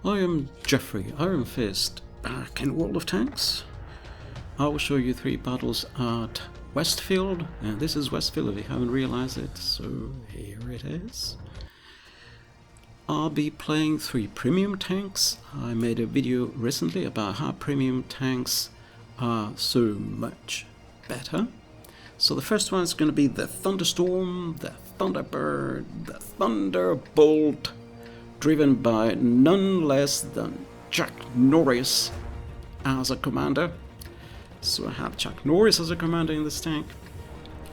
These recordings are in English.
I am Geoffrey, Iron Fist, back in World of Tanks. I will show you 3 battles at Westfeld, and this is Westfeld if you haven't realized it, so here it is. I'll be playing 3 premium tanks. I made a video recently about how premium tanks are so much better. So the first one is going to be the Thunderstorm, the Thunderbird, the Thunderbolt, driven by none less than Chuck Norris as a commander. So I have Chuck Norris as a commander in this tank,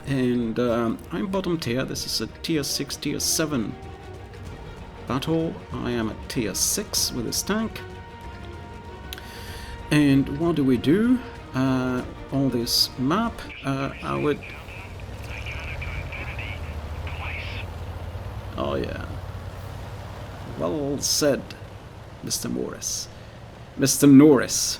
and I'm bottom tier. This is a tier 6, tier 7 battle. I am at tier 6 with this tank. And what do we do on this map? I would... Oh yeah. Well said, Mr. Morris. Mr. Norris.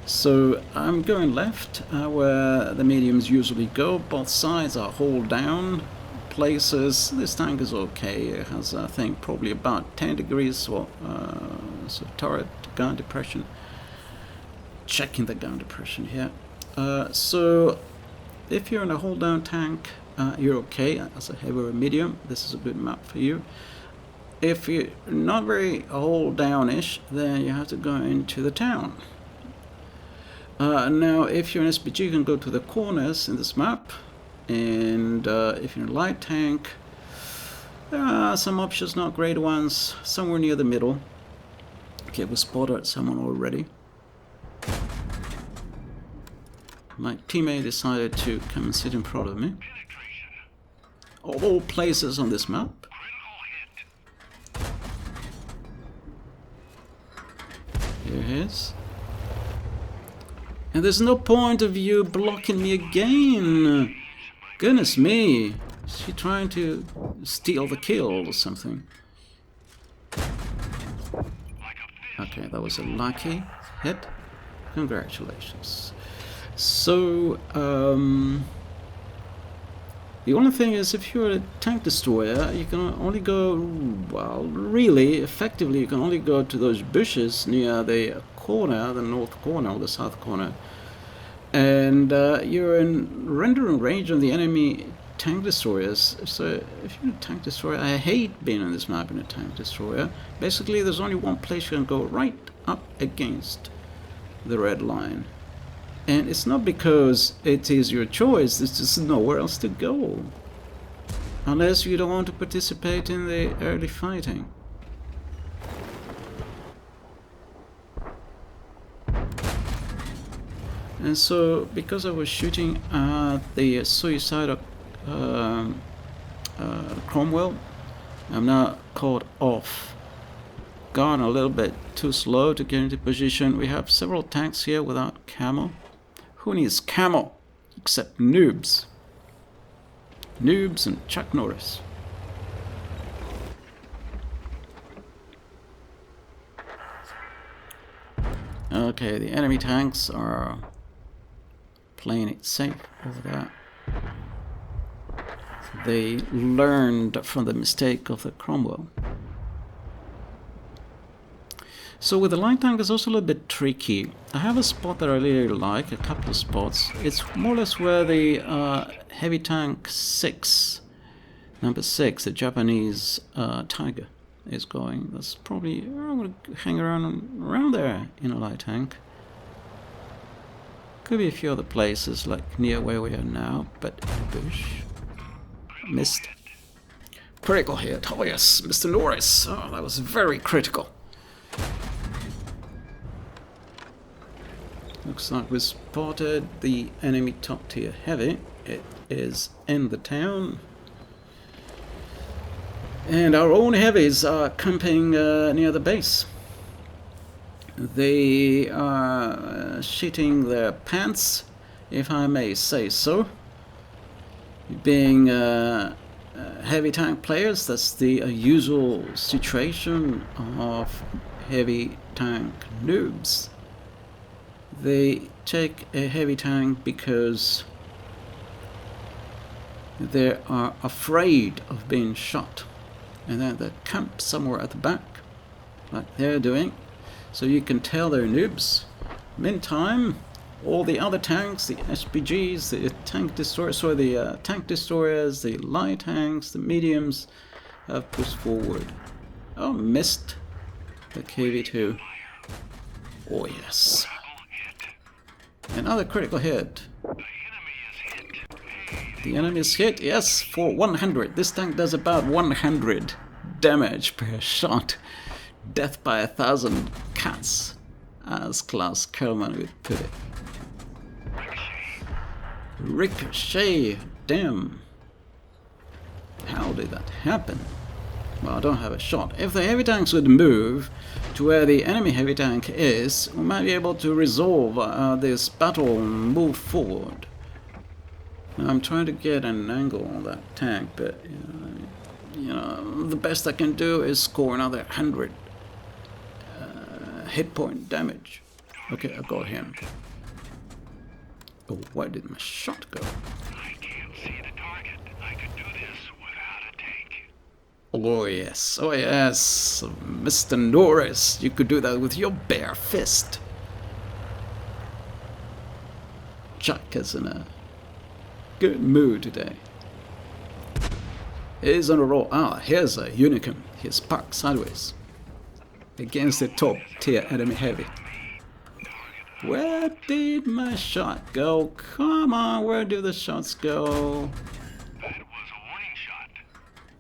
So I'm going left, where the mediums usually go. Both sides are hold down places. This tank is okay. It has, I think, probably about 10 degrees or so turret gun depression. Checking the gun depression here. So if you're in a hold down tank, you're okay. As a heavy or medium, this is a good map for you. If you're not very hold down-ish, then you have to go into the town. Now, if you're an SPG, you can go to the corners in this map, and if you're in a light tank, there are some options, not great ones, somewhere near the middle. Okay, we spotted someone already. My teammate decided to come and sit in front of me. Of all places on this map. Here he is. And there's no point of you blocking me again. Goodness me. Is she trying to steal the kill or something? Okay, that was a lucky hit. Congratulations. So, the only thing is, if you're a tank destroyer, you can only go, well, really, effectively, you can only go to those bushes near the corner, the north corner or the south corner. And you're in rendering range of the enemy tank destroyers. So if you're a tank destroyer, I hate being on this map in a tank destroyer. Basically, there's only one place you can go, right up against the red line. And it's not because it is your choice, there's just nowhere else to go. Unless you don't want to participate in the early fighting. And so, because I was shooting at the suicidal Cromwell, I'm now caught off guard, a little bit too slow to get into position. We have several tanks here without camo. Who needs camo except noobs? Noobs and Chuck Norris. Okay, the enemy tanks are playing it safe over there. They learned from the mistake of the Cromwell. So with the light tank, it's also a little bit tricky. I have a spot that I really like, a couple of spots. It's more or less where the heavy tank 6, number 6, the Japanese Tiger, is going. That's probably, I'm going to hang around there in a light tank. Could be a few other places, like near where we are now, but in the bush. Missed. Critical hit. Oh yes, Mr. Norris. Oh, that was very critical. Looks like we spotted the enemy top tier heavy. It is in the town. And our own heavies are camping near the base. They are shitting their pants, if I may say so. Being heavy tank players, that's the usual situation of heavy tank noobs. They take a heavy tank because they are afraid of being shot, and then they camp somewhere at the back like they're doing, so you can tell they're noobs. Meantime, all the other tanks, the SPGs, the tank destroyers, tank destroyers, the light tanks, the mediums, have pushed forward. Oh, missed the KV-2. Oh yes. Another critical hit. The enemy is hit, yes, for 100. This tank does about 100 damage per shot. Death by 1,000 cats, as Klaus Kerman would put it. Ricochet, damn. How did that happen? Well, I don't have a shot. If the heavy tanks would move to where the enemy heavy tank is, we might be able to resolve this battle and move forward. Now, I'm trying to get an angle on that tank, but you know, the best I can do is score another 100 hit point damage. Okay, I got him. Oh, where did my shot go? I can't see the target. I could do this without a tank. Oh yes, Mr. Norris, you could do that with your bare fist. Jack is in a good mood today. He's on a roll. Ah, here's a unicorn. He's parked sideways against the top tier enemy heavy. Where did my shot go? Come on, where do the shots go? That was a warning shot.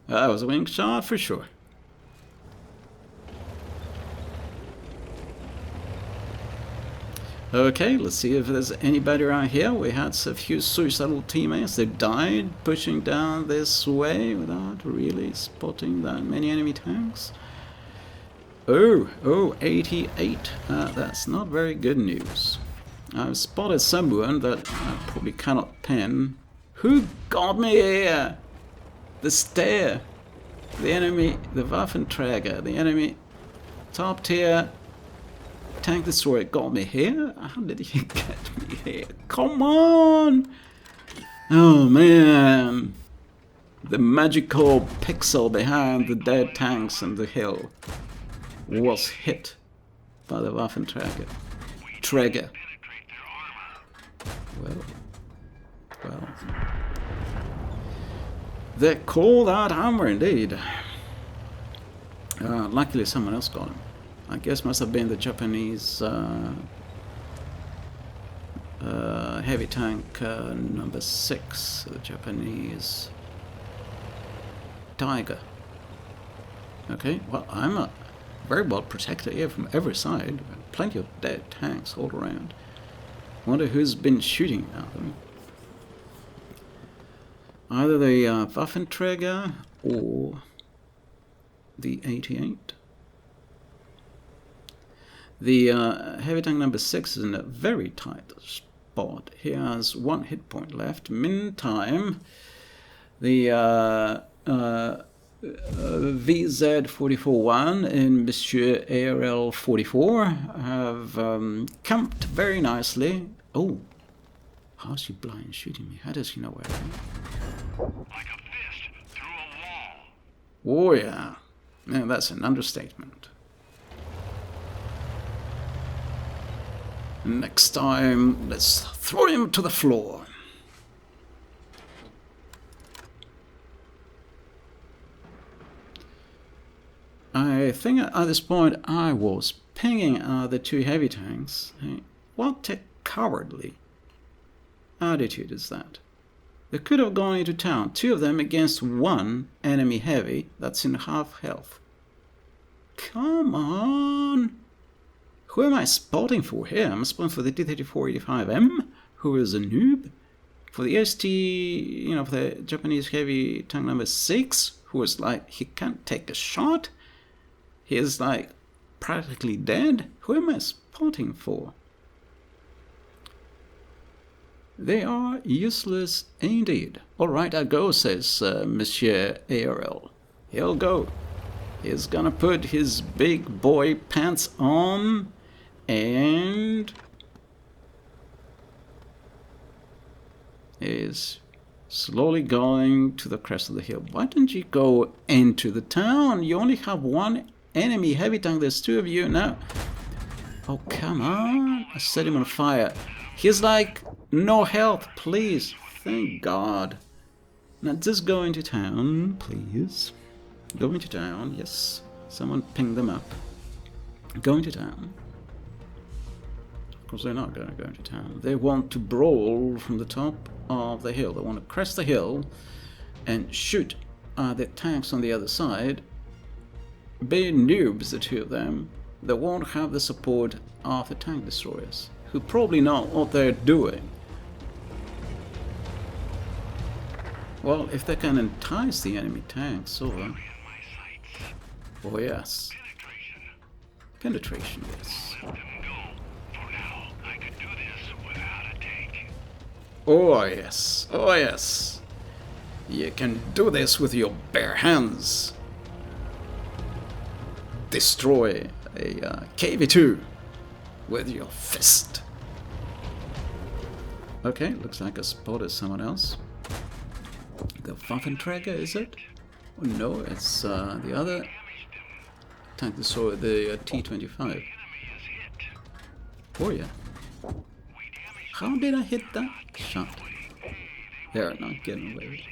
That was a wing shot for sure. Okay, let's see if there's anybody around here. We had a few suicidal teammates. They died pushing down this way without really spotting that many enemy tanks. Oh, 88. That's not very good news. I've spotted someone that I probably cannot pin. Who got me here? The stair. The enemy, the Waffenträger, the enemy top tier tank destroyer got me here? How did he get me here? Come on! Oh man. The magical pixel behind the dead tanks and the hill was hit by the Waffenträger. Träger. Well. They call that hammer indeed. Luckily someone else got him. I guess must have been the Japanese heavy tank number 6, the Japanese Tiger. Okay, well, I'm very well protected here from every side. Plenty of dead tanks all around. Wonder who's been shooting at them. Either the Waffenträger or the 88. The heavy tank number 6 is in a very tight spot. He has 1 hit point left. Meantime, the VZ-44-1 and Monsieur ARL-44 have camped very nicely. Oh, how's she blind shooting me? How does she know where I am? Like a fist through a wall. Oh yeah, that's an understatement. Next time, let's throw him to the floor. I think at this point I was pinging the 2 heavy tanks. Hey, what a cowardly attitude is that? They could have gone into town, 2 of them against 1 enemy heavy that's in half health. Come on! Who am I spotting for here? I'm spotting for the T-34-85M, who is a noob. For the ST, for the Japanese heavy tank number 6, who is like, he can't take a shot. He is like practically dead. Who am I spotting for? They are useless indeed. Alright, I go, says Monsieur ARL. He'll go. He's gonna put his big boy pants on and is slowly going to the crest of the hill. Why don't you go into the town? You only have 1 enemy heavy tank. There's 2 of you now. Oh, come on. I set him on fire. He's like, no health, please. Thank God. Now just go into town, please. Go into town, yes. Someone ping them up. Go into town. Of course, they're not going to go into town. They want to brawl from the top of the hill. They want to crest the hill and shoot the tanks on the other side. Being noobs, the 2 of them, they won't have the support of the tank destroyers, who probably know what they're doing. Well, if they can entice the enemy tanks over... Oh yes. Penetration, yes. Oh yes, oh yes. You can do this with your bare hands. Destroy a KV-2 with your fist. Okay, looks like I spotted someone else. The Waffenträger, is it? Oh no, it's the other tank destroyer, the T-25. Oh yeah. How did I hit that shot? They're not getting away.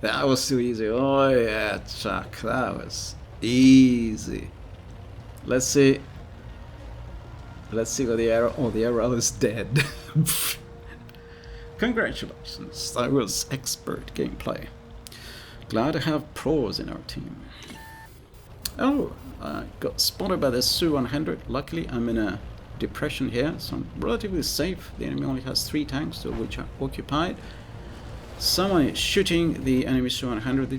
That was too easy. Oh yeah, Chuck, that was easy. Let's see. Let's see what the arrow... Oh, the arrow is dead. Congratulations, that was expert gameplay. Glad to have pros in our team. Oh, I got spotted by the Su-100. Luckily, I'm in a depression here, so I'm relatively safe. The enemy only has 3 tanks, 2 of which are occupied. Someone is shooting the enemy Su-100,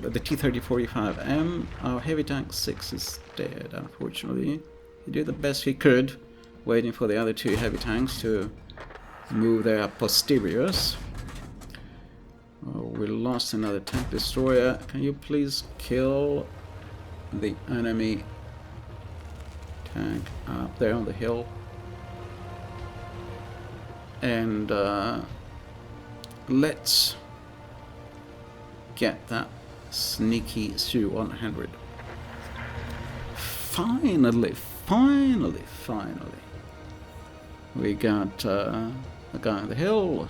the T-3045M. Our heavy tank 6 is dead, unfortunately. He did the best he could, waiting for the other 2 heavy tanks to move their posteriors. Oh, we lost another tank destroyer. Can you please kill the enemy tank up there on the hill? And let's get that sneaky Su-100. Finally. We got a guy on the hill.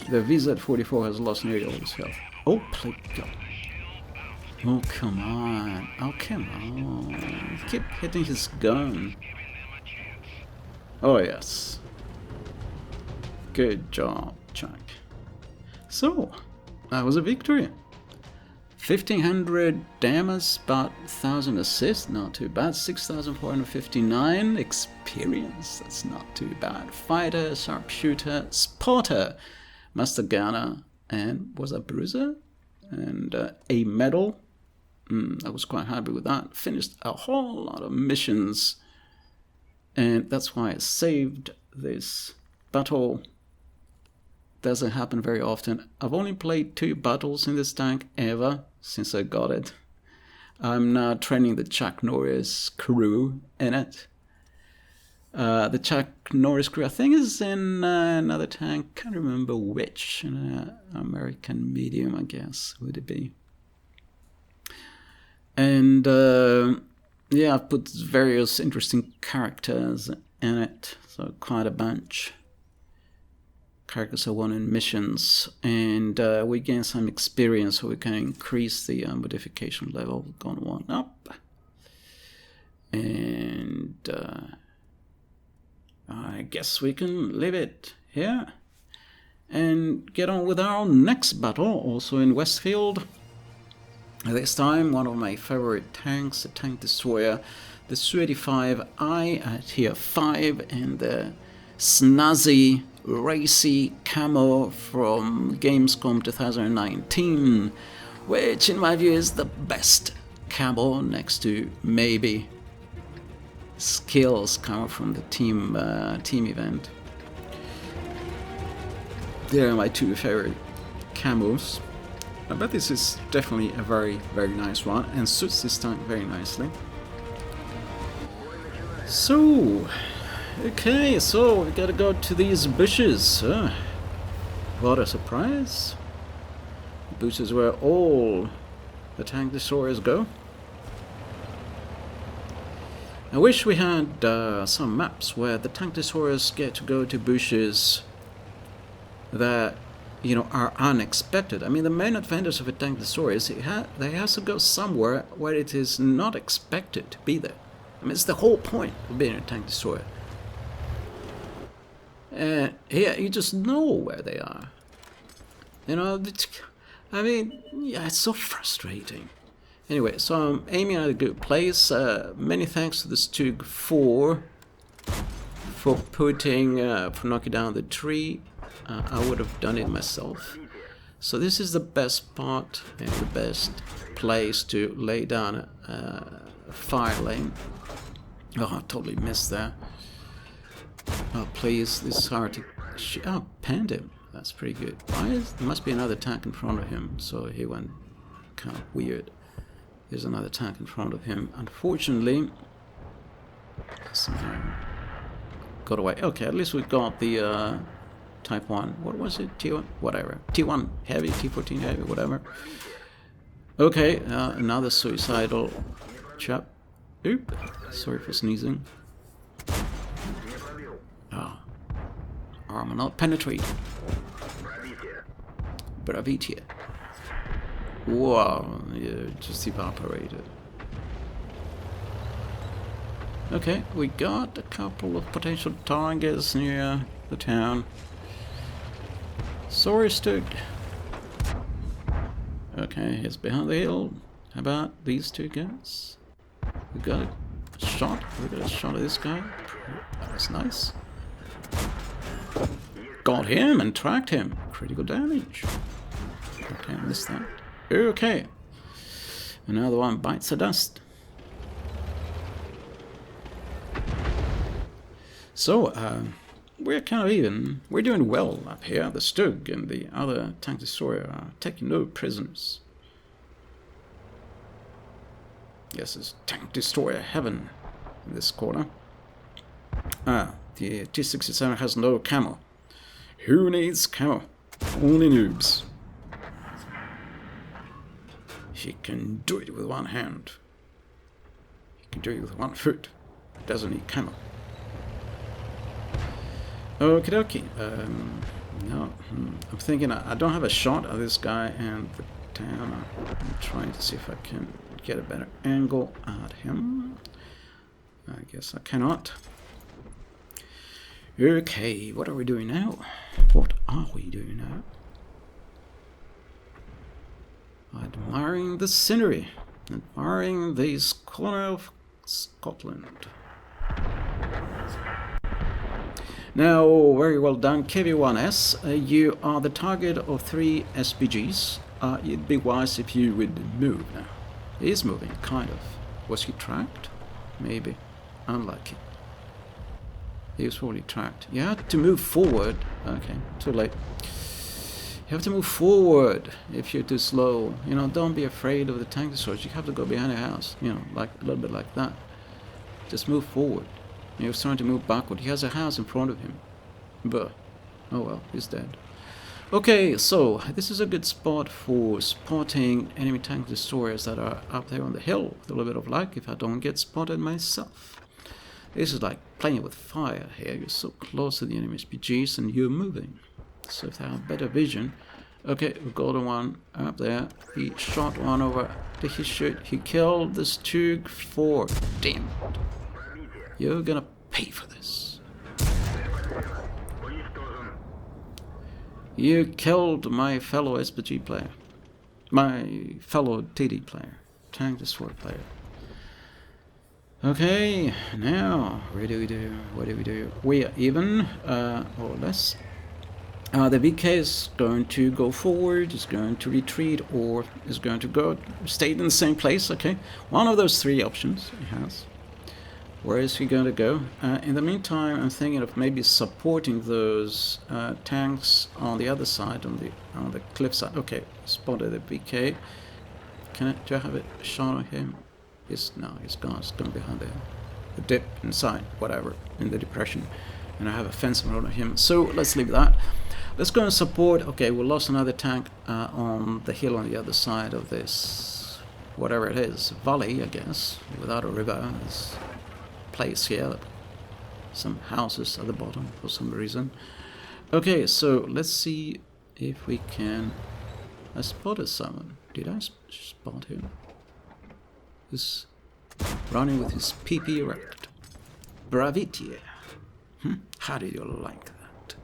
The VZ-44 has lost nearly all his health. Oh, please God. Oh, come on. Oh, come on. Keep hitting his gun. Oh, yes. Good job, Chuck. So, that was a victory. 1,500 damage, about 1,000 assists, not too bad. 6,459 experience, that's not too bad. Fighter, sharpshooter, spotter, master gunner, and was a bruiser, and a medal. I was quite happy with that. Finished a whole lot of missions, and that's why I saved this battle. Doesn't happen very often. I've only played 2 battles in this tank ever since I got it. I'm now training the Chuck Norris crew in it. The Chuck Norris crew, I think, is in another tank. Can't remember which. American medium, I guess, would it be? And yeah, I've put various interesting characters in it, so quite a bunch. Characters are won in missions, and we gain some experience so we can increase the modification level. Gone 1 up, and I guess we can leave it here and get on with our next battle, also in Westfield. This time, one of my favorite tanks, a tank destroyer, the Su-85I at tier 5, and the snazzy racy camo from Gamescom 2019, which in my view is the best camo next to maybe skills camo from the team event. They are my 2 favorite camos. I bet this is definitely a very, very nice one and suits this tank very nicely. So, okay, so we gotta go to these bushes. What a surprise. The bushes were all the tank destroyers go. I wish we had some maps where the tank destroyers get to go to bushes that, you know, are unexpected. I mean, the main advantage of a tank destroyer is they have to go somewhere where it is not expected to be there. I mean, it's the whole point of being a tank destroyer. And here, you just know where they are. You know, I mean, yeah, it's so frustrating. Anyway, so I'm aiming at a good place. Many thanks to the Stug 4 for knocking down the tree. I would have done it myself. So this is the best spot and the best place to lay down a fire lane. Oh, I totally missed that. Oh, please, this is hard to... Oh, panned him. That's pretty good. There must be another tank in front of him, so he went kind of weird. There's another tank in front of him. Unfortunately, somehow got away. Okay, at least we got the Type 1. What was it? T1? Whatever. T1 heavy, T14 heavy, whatever. Okay, another suicidal chap. Oop. Sorry for sneezing. Ah. Armor not penetrate. Bravitia. Wow, you just evaporated. Okay, we got a couple of potential targets near the town. Sorry, Stug. Okay, he's behind the hill. How about these two guys? We got a shot. We got a shot of this guy. That was nice. Got him and tracked him. Critical damage. Okay, I missed that. Okay. Another one bites the dust. So, we're kind of even. We're doing well up here. The Stug and the other tank destroyer are taking no prisoners. Yes, it's tank destroyer heaven in this corner. Ah, the T-67 has no camo. Who needs camo? Only noobs. He can do it with one hand. He can do it with one foot. Doesn't need camo. Okie dokie. No, I'm thinking I don't have a shot of this guy and the town. I'm trying to see if I can get a better angle at him. I guess I cannot. Okay, what are we doing now? What are we doing now? Admiring the scenery. Admiring this corner of Scotland. Now, very well done, KV1S. You are the target of 3 SPGs. It'd be wise if you would move now. He is moving, kind of. Was he tracked? Maybe. Unlucky. He was probably tracked. You had to move forward. Okay, too late. You have to move forward if you're too slow. You know, don't be afraid of the tank destroyers. You have to go behind the house. You know, like a little bit like that. Just move forward. He was trying to move backward. He has a house in front of him. But, oh well, he's dead. Okay, so this is a good spot for spotting enemy tank destroyers that are up there on the hill. With a little bit of luck if I don't get spotted myself. This is like playing with fire here. You're so close to the enemy SPGs and you're moving. So if they have better vision. Okay, we got one up there. He shot one over. Did he shoot? He killed the Stug 4. Damn it. You're gonna pay for this. You killed my fellow SPG player. My fellow TD player. Tank destroyer player. Okay, now, what do we do? What do we do? We are even, or less. The VK is going to go forward, is going to retreat, or is going to go stay in the same place, okay? One of those 3 options he has. Where is he going to go? In the meantime, I'm thinking of maybe supporting those tanks on the other side, on the cliff side. Okay, spotted the VK. Do I have a shot on him? No, he's gone. He's gone behind the dip inside, whatever, in the depression. And I have a fence in front of him. So let's leave that. Let's go and support. Okay, we lost another tank on the hill on the other side of this whatever it is, valley, I guess, without a river. There's a place here, some houses at the bottom for some reason. Okay, so let's see if we can... I spotted someone. Did I spot him? He's running with his PP erect. Bravitier. How did you like that?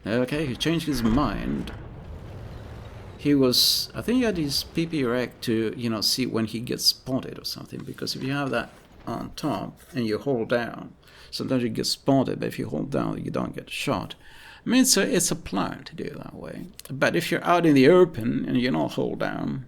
Okay, he changed his mind. He was... I think he had his PP erect to, you know, see when he gets spotted or something. Because if you have that on top and you hold down, sometimes you get spotted, but if you hold down, you don't get shot. I mean, it's a plan to do it that way. But if you're out in the open and you don't hold down,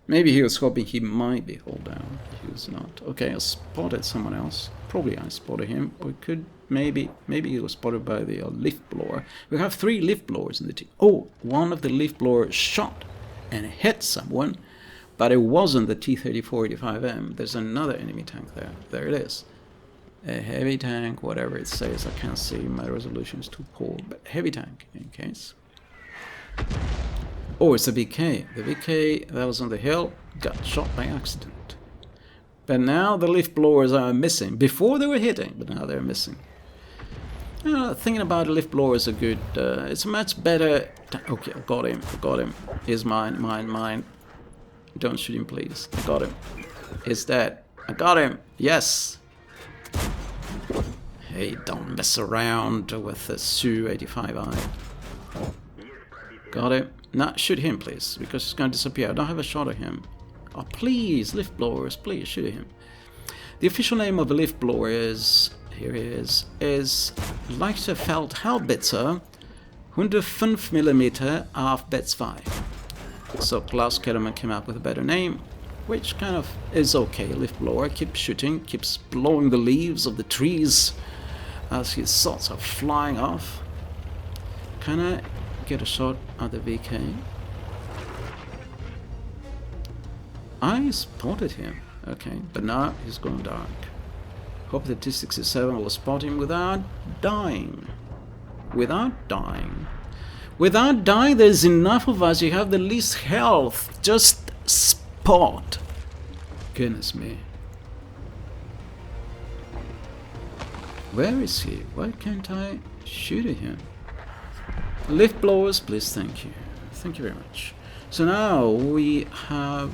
maybe he was hoping he might be hold down. He was not. Okay, I spotted someone else. Probably I spotted him. Or it could maybe he was spotted by the lift blower. We have 3 lift blowers in the team. Oh, one of the lift blowers shot and hit someone, but it wasn't the T-3485M. There's another enemy tank there. There it is. A heavy tank, whatever it says. I can't see. My resolution is too poor. But heavy tank, in case. Oh, it's a VK. The VK that was on the hill got shot by accident. But now the lift blowers are missing. Before they were hitting, but now they're missing. Thinking about the lift blowers are good. It's much better... Okay, I got him. I got him. He's mine. Don't shoot him, please. I got him. He's dead. I got him. Yes. Hey, don't mess around with the Su-85I. Got him. Now, shoot him, please, because he's going to disappear. I don't have a shot at him. Oh, please, lift blowers, please, shoot him. The official name of the lift blower is... Here he is Westfeld Haubitzer 105mm auf Betz 5. So Klaus Kellerman came up with a better name, which kind of is okay. Lift blower keeps shooting, keeps blowing the leaves of the trees as his shots are flying off. Can I get a shot at the VK? I spotted him. Okay, but now he's going dark. Hope the T-67 will spot him without dying. Without dying, there's enough of us. You have the least health. Just spot. Goodness me. Where is he? Why can't I shoot at him? Lift blowers, please, thank you. Thank you very much. So now we have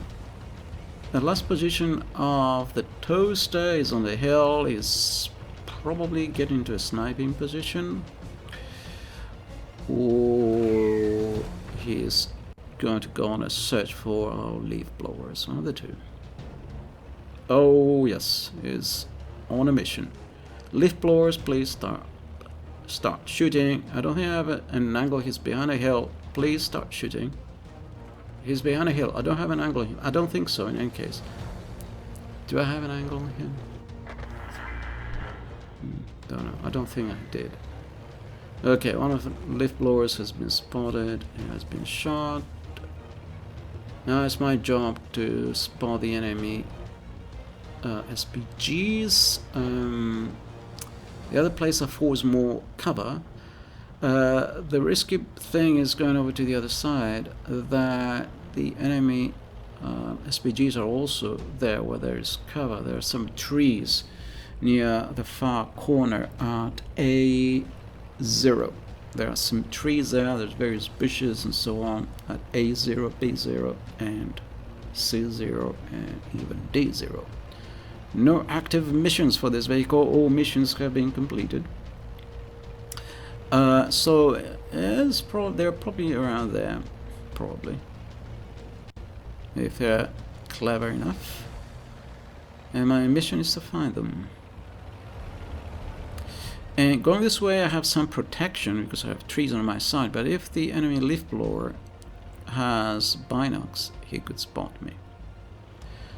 the last position of the toaster is on the hill. He's probably getting into a sniping position. Or he's going to go on a search for our leaf blowers. One of the two. Oh yes, he's on a mission. Leaf blowers, please start shooting. I don't think I have an angle. He's behind a hill. Please start shooting. He's behind a hill. I don't have an angle on him. I don't think so in any case. Do I have an angle on him? Don't know. I don't think I did. Okay, one of the lift blowers has been spotted. He has been shot. Now it's my job to spot the enemy SPGs. The other place affords more cover. The risky thing is going over to the other side, that the enemy SPGs are also there where there is cover. There are some trees near the far corner at A0. There are some trees there, there's various bushes and so on at A0, B0 and C0 and even D0. No active missions for this vehicle. All missions have been completed. So they're probably around there, probably, if they're clever enough. And my mission is to find them. And going this way, I have some protection because I have trees on my side. But if the enemy leaf blower has binocs, he could spot me.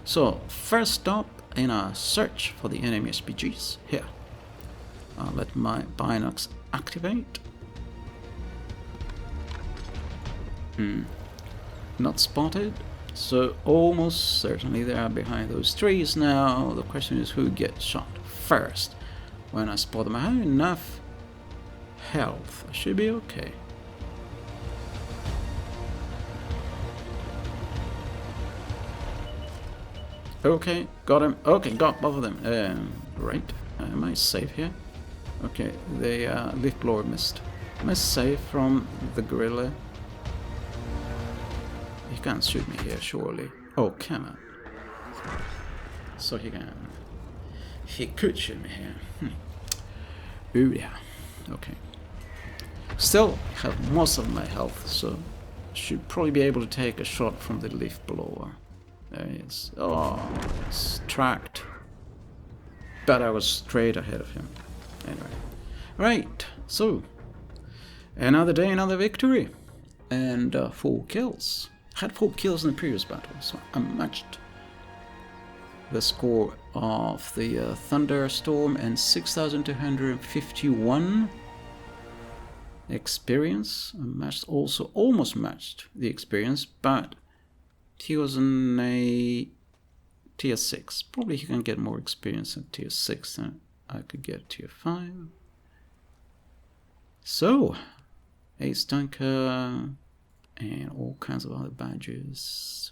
So first stop in our search for the enemy SPGs here. I'll let my binocs activate. Not spotted. So almost certainly they are behind those trees now. The question is who gets shot first. When I spot them, I have enough health. I should be okay. Okay, got him. Okay, got both of them. Right. Am I safe here? Okay, the lift blower missed. Am I safe from the gorilla? He can't shoot me here, surely. Oh, can I? So he can. He could shoot me here. Ooh, yeah. Okay. Still have most of my health, so should probably be able to take a shot from the lift blower. There he is. Oh, it's tracked. But I was straight ahead of him. Anyway. Right, so another day, another victory. And 4 kills. Had 4 kills in the previous battle, so I matched the score of the Thunderstorm and 6,251 experience. I matched also, almost matched the experience, but he was in a tier 6. Probably he can get more experience at tier 6 than I could get tier 5. So, Ace Dunker and all kinds of other badges.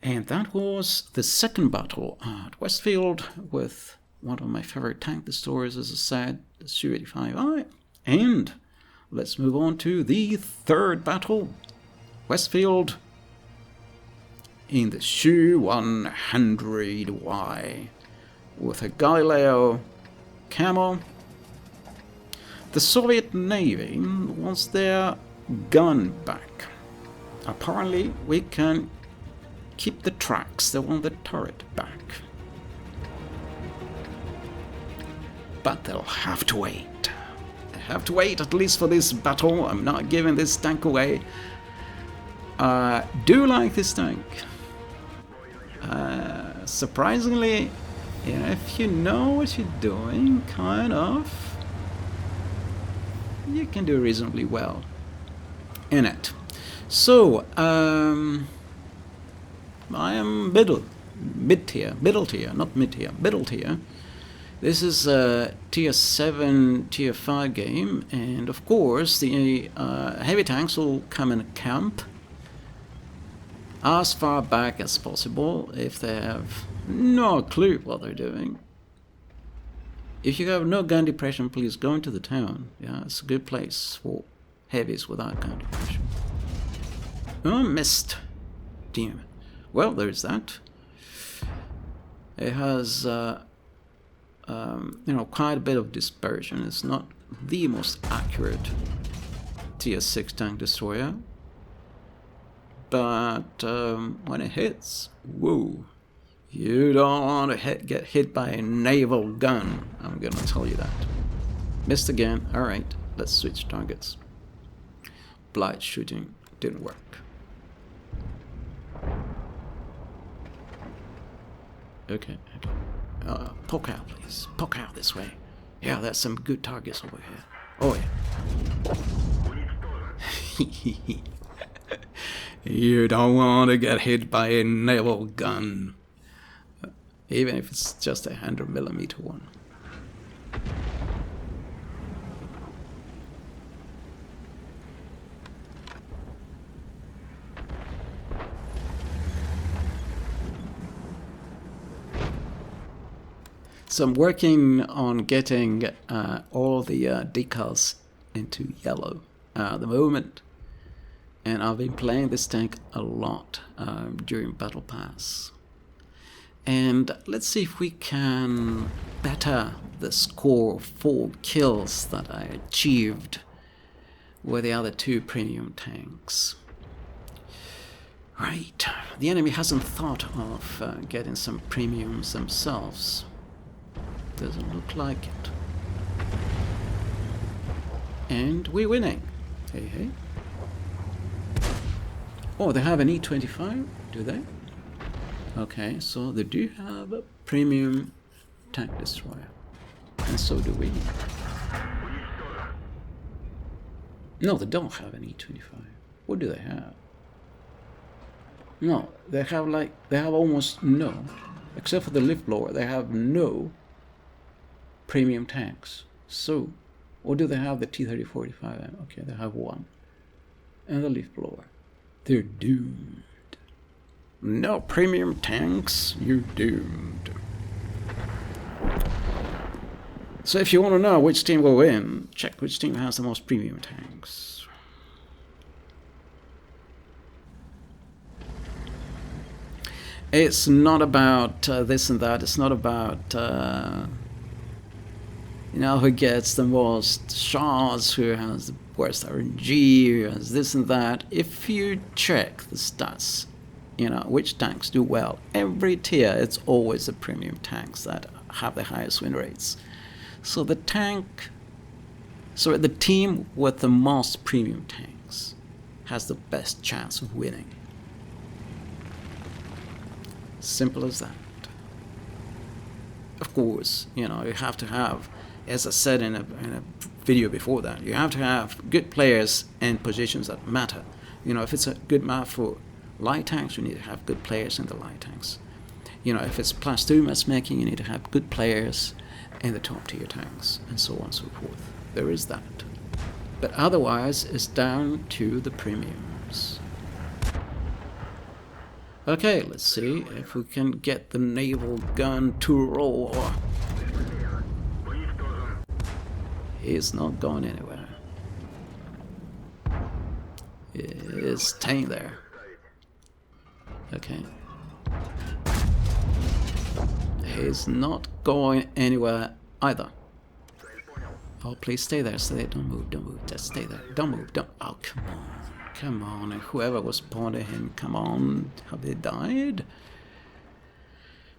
And that was the second battle at Westfield with one of my favorite tank destroyers, as I said, the Su-85I. And let's move on to the third battle, Westfield in the Su-100Y with a Galileo camo. The Soviet Navy wants their gun back. Apparently we can keep the tracks, they want the turret back. But they'll have to wait. They have to wait at least for this battle. I'm not giving this tank away. I do like this tank. Surprisingly, you know, if you know what you're doing, kind of, you can do reasonably well in it. So, I am middle tier, not mid tier, middle tier. This is a tier 7, tier 5 game, and of course the heavy tanks will come in camp as far back as possible if they have no clue what they're doing. If you have no gun depression, please go into the town. Yeah, it's a good place for heavies without gun depression. Oh, missed. Damn it. Well, there's that. It has, you know, quite a bit of dispersion. It's not the most accurate tier 6 tank destroyer. But when it hits, whoa, you don't want to get hit by a naval gun. I'm gonna tell you that. Missed again. Alright, let's switch targets. Blight shooting didn't work. Okay. Poke out, please. Poke out this way. Yeah, there's some good targets over here. Oh, yeah. You don't want to get hit by a naval gun. Even if it's just a 100mm one. So I'm working on getting all the decals into yellow at the moment. And I've been playing this tank a lot during Battle Pass. And let's see if we can better the score of 4 kills that I achieved with the other 2 premium tanks. Right, the enemy hasn't thought of getting some premiums themselves. Doesn't look like it. And we're winning. Hey, hey. Oh, they have an E25, do they? Okay, so they do have a premium tank destroyer. And so do we. No, they don't have an E25. What do they have? No, they have almost no, except for the lift blower, they have no premium tanks. So, or do they have the T-3045? Okay, they have one. And the lift blower. They're doomed. No premium tanks, you're doomed. So if you want to know which team will win, check which team has the most premium tanks. It's not about this and that, it's not about you know, who gets the most shards, who has the worst RNG, who has this and that. If you check the stats, you know, which tanks do well, every tier it's always the premium tanks that have the highest win rates. So the team with the most premium tanks has the best chance of winning. Simple as that. Of course, you know, you have to have, as I said in a video before that, you have to have good players in positions that matter. You know, if it's a good map for light tanks, you need to have good players in the light tanks. You know, if it's plus 2 matchmaking, you need to have good players in the top tier tanks, and so on and so forth. There is that. But otherwise, it's down to the premiums. Okay, let's see if we can get the naval gun to roll. He's not going anywhere. He is staying there. Okay. He's not going anywhere either. Oh, please stay there, stay there. Don't move, don't move. Just stay there. Don't move, don't. Oh, come on. Come on. And whoever was spawning him, come on. Have they died?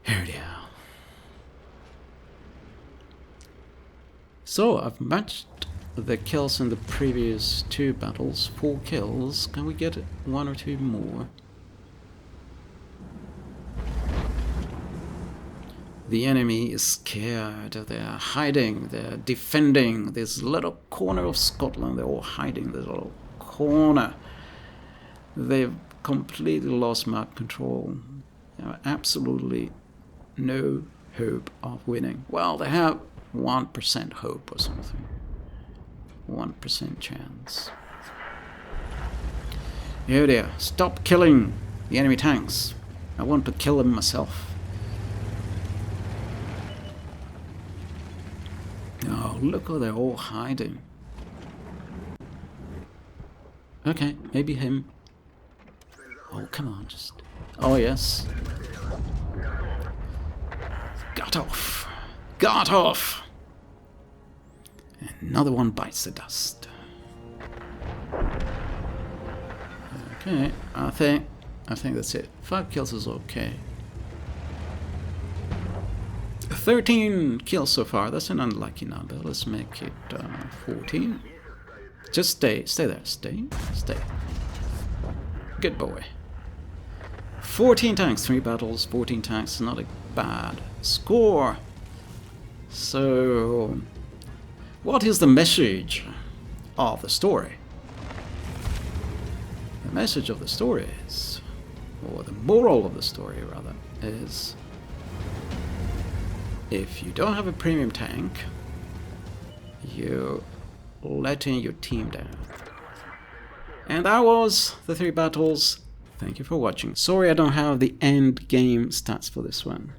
Here they are. So, I've matched the kills in the previous 2 battles. 4 kills. Can we get 1 or 2 more? The enemy is scared, they're hiding, they're defending this little corner of Scotland. They're all hiding this little corner. They've completely lost map control. They have absolutely no hope of winning. Well, they have 1% hope or something. 1% chance. Here they are. Stop killing the enemy tanks. I want to kill them myself. Oh, look how they're all hiding. Okay, maybe him. Oh, come on, just... Oh, yes. Got off. Got off! Another one bites the dust. Okay, I think that's it. 5 kills is okay. 13 kills so far. That's an unlucky number. Let's make it 14. Just stay there. Stay. Good boy. 14 tanks, 3 battles, 14 tanks. Not a bad score. So, what is the message of the story? The message of the story is, or the moral of the story rather, is, if you don't have a premium tank, you're letting your team down. And that was the 3 battles. Thank you for watching. Sorry I don't have the end game stats for this one.